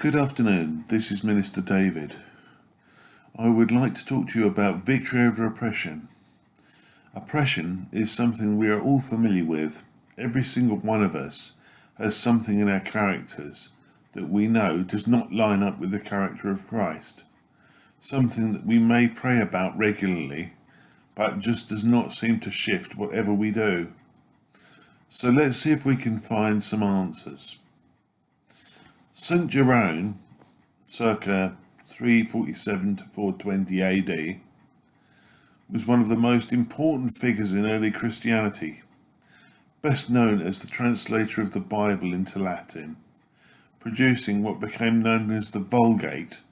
Good afternoon, this is Minister David. I would like to talk to you about victory over oppression. Oppression is something we are all familiar with. Every single one of us has something in our characters that we know does not line up with the character of Christ. Something that we may pray about regularly, but just does not seem to shift whatever we do. So let's see if we can find some answers. St. Jerome, circa 347 to 420 AD, was one of the most important figures in early Christianity, best known as the translator of the Bible into Latin, producing what became known as the Vulgate,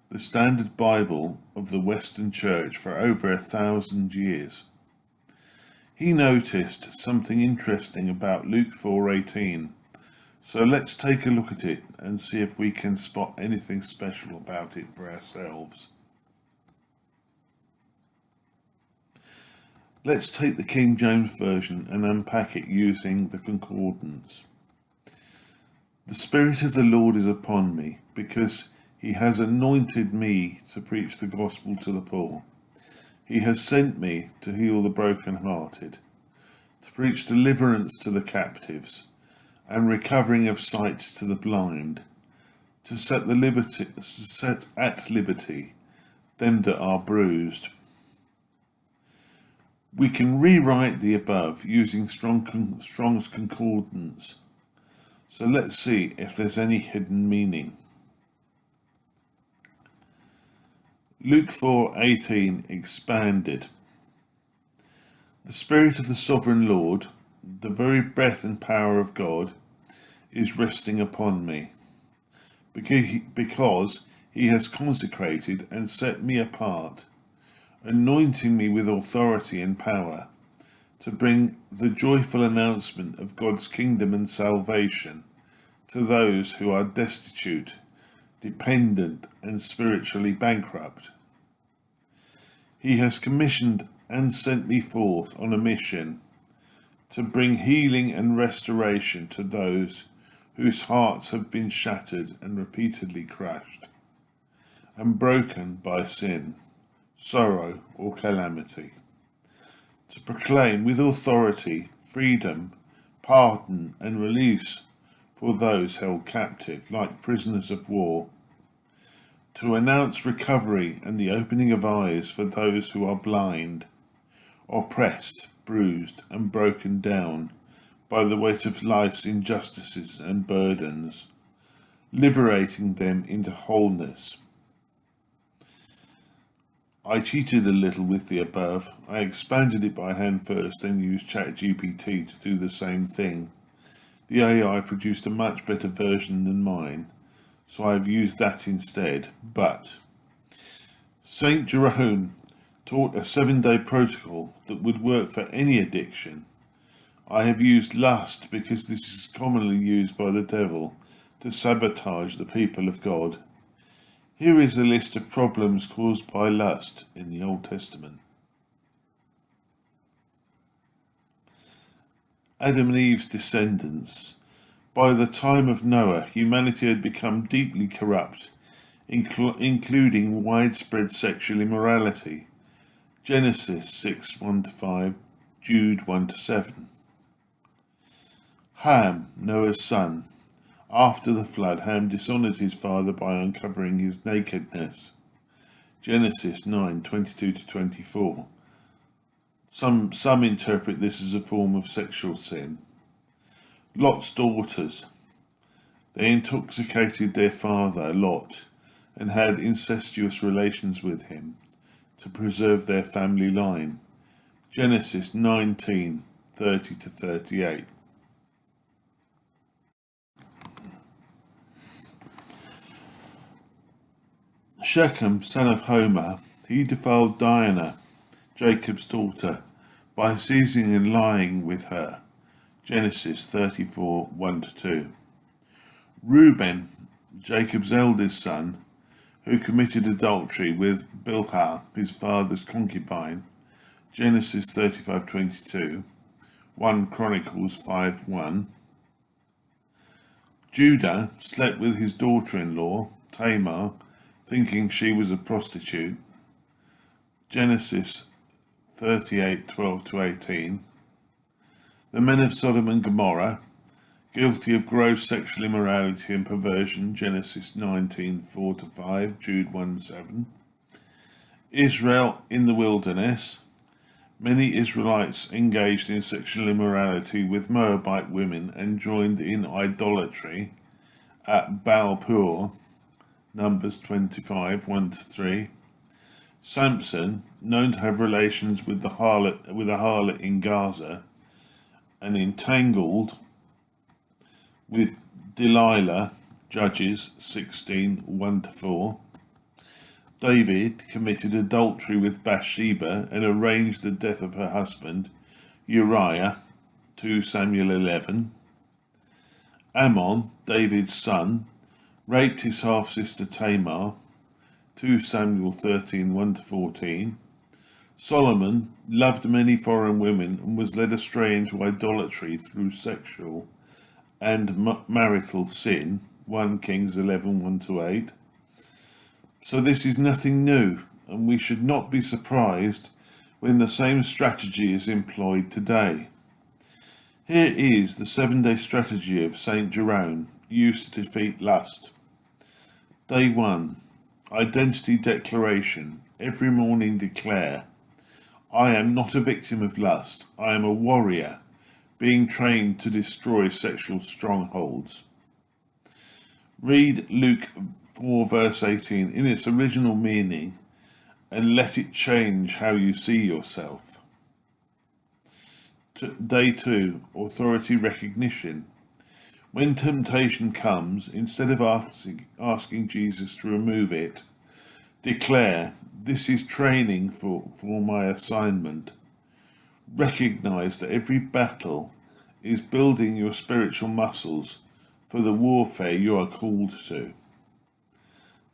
the standard Bible of the Western Church for over 1,000 years. He noticed something interesting about Luke 4:18. So let's take a look at it and see if we can spot anything special about it for ourselves. Let's take the King James Version and unpack it using the Concordance. The Spirit of the Lord is upon me, because he has anointed me to preach the gospel to the poor. He has sent me to heal the brokenhearted, to preach deliverance to the captives, and recovering of sight to the blind, to set at liberty them that are bruised. We can rewrite the above using Strong's Concordance. So let's see if there's any hidden meaning. Luke 4:18 expanded. The Spirit of the Sovereign Lord, the very breath and power of God, is resting upon me, because he has consecrated and set me apart, anointing me with authority and power, to bring the joyful announcement of God's kingdom and salvation to those who are destitute, dependent, and spiritually bankrupt. He has commissioned and sent me forth on a mission to bring healing and restoration to those whose hearts have been shattered and repeatedly crushed and broken by sin, sorrow, or calamity, to proclaim with authority freedom, pardon, and release for those held captive like prisoners of war, to announce recovery and the opening of eyes for those who are blind, oppressed, bruised, and broken down by the weight of life's injustices and burdens, liberating them into wholeness. I cheated a little with the above. I expanded it by hand first, then used ChatGPT to do the same thing. The AI produced a much better version than mine, so I've used that instead. But St. Jerome taught a 7-day protocol that would work for any addiction. I have used lust because this is commonly used by the devil to sabotage the people of God. Here is a list of problems caused by lust in the Old Testament. Adam and Eve's descendants. By the time of Noah, humanity had become deeply corrupt, including widespread sexual immorality. Genesis 6:1-5, Jude 1-7. Ham, Noah's son. After the flood, Ham dishonoured his father by uncovering his nakedness. Genesis 9:22-24. Some interpret this as a form of sexual sin. Lot's daughters. They intoxicated their father, Lot, and had incestuous relations with him to preserve their family line. Genesis 19:30-38. Shechem, son of Homer, he defiled Dinah, Jacob's daughter, by seizing and lying with her. Genesis 34:1-2. Reuben, Jacob's eldest son, who committed adultery with Bilhah, his father's concubine. Genesis 35:22. 1 Chronicles 5:1. Judah slept with his daughter-in-law, Tamar, thinking she was a prostitute. Genesis 38:12-18. The men of Sodom and Gomorrah, guilty of gross sexual immorality and perversion. Genesis 19:4-5, Jude 1:7. Israel in the wilderness. Many Israelites engaged in sexual immorality with Moabite women and joined in idolatry at Baal Peor. Numbers 25:1-3. Samson, known to have relations with a harlot in Gaza, and entangled with Delilah. Judges 16:1-4. David committed adultery with Bathsheba and arranged the death of her husband Uriah. 2 Samuel 11. Ammon, David's son, raped his half-sister Tamar. 2 Samuel 13:1-14. Solomon loved many foreign women and was led astray into idolatry through sexual and marital sin. 1 Kings 11:1-8. So this is nothing new, and we should not be surprised when the same strategy is employed today. Here is the 7-day strategy of St. Jerome, used to defeat lust. Day 1. Identity declaration. Every morning declare, I am not a victim of lust. I am a warrior, being trained to destroy sexual strongholds. Read Luke 4 verse 18 in its original meaning and let it change how you see yourself. Day 2. Authority recognition. When temptation comes, instead of asking Jesus to remove it, declare, this is training for my assignment. Recognize that every battle is building your spiritual muscles for the warfare you are called to.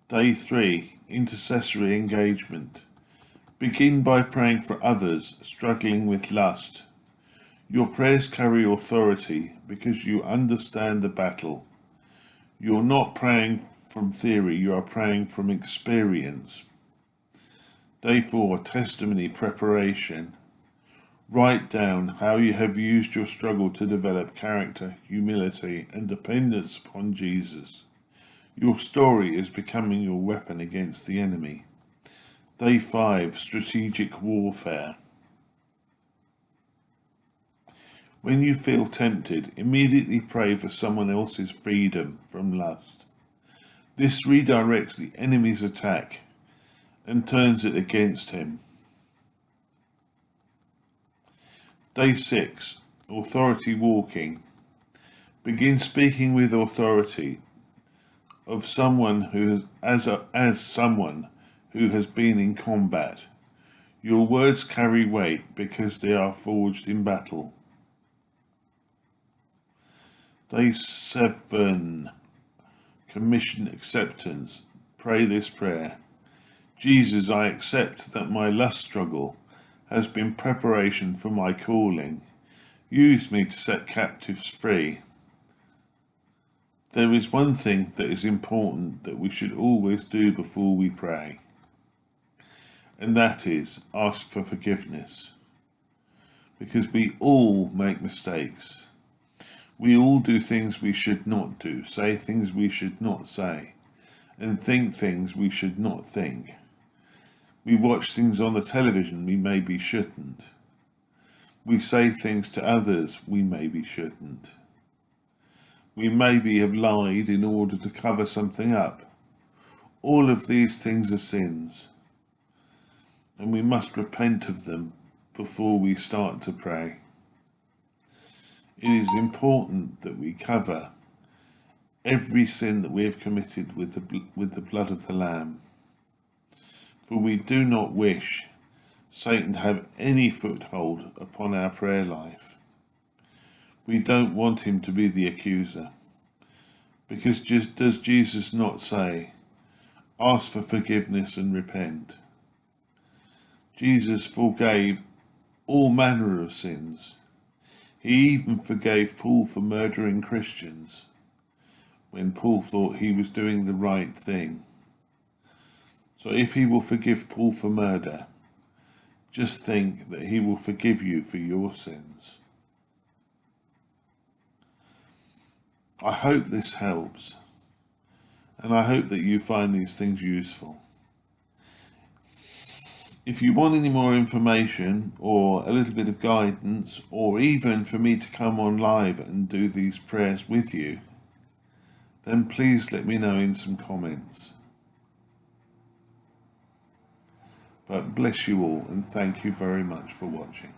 Day 3. Intercessory engagement. Begin by praying for others struggling with lust. Your prayers carry authority because you understand the battle. You're not praying from theory, you are praying from experience. Day 4. Testimony preparation. Write down how you have used your struggle to develop character, humility, and dependence upon Jesus. Your story is becoming your weapon against the enemy. Day 5. Strategic warfare. When you feel tempted, immediately pray for someone else's freedom from lust. This redirects the enemy's attack and turns it against him. Day 6. Authority walking. Begin speaking with authority of someone who as someone who has been in combat. Your words carry weight because they are forged in battle. Day 7. Commission acceptance. Pray this prayer. Jesus, I accept that my lust struggle has been preparation for my calling. Use me to set captives free. There is one thing that is important that we should always do before we pray, and that is ask for forgiveness. Because we all make mistakes. We all do things we should not do, say things we should not say, and think things we should not think. We watch things on the television we maybe shouldn't. We say things to others we maybe shouldn't. We maybe have lied in order to cover something up. All of these things are sins, and we must repent of them before we start to pray. It is important that we cover every sin that we have committed with the blood of the Lamb. For we do not wish Satan to have any foothold upon our prayer life. We don't want him to be the accuser. Because does Jesus not say, ask for forgiveness and repent? Jesus forgave all manner of sins. He even forgave Paul for murdering Christians. when Paul thought he was doing the right thing. So if he will forgive Paul for murder, just think that he will forgive you for your sins. I hope this helps, and I hope that you find these things useful. If you want any more information or a little bit of guidance, or even for me to come on live and do these prayers with you, then please let me know in some comments. But bless you all, and thank you very much for watching.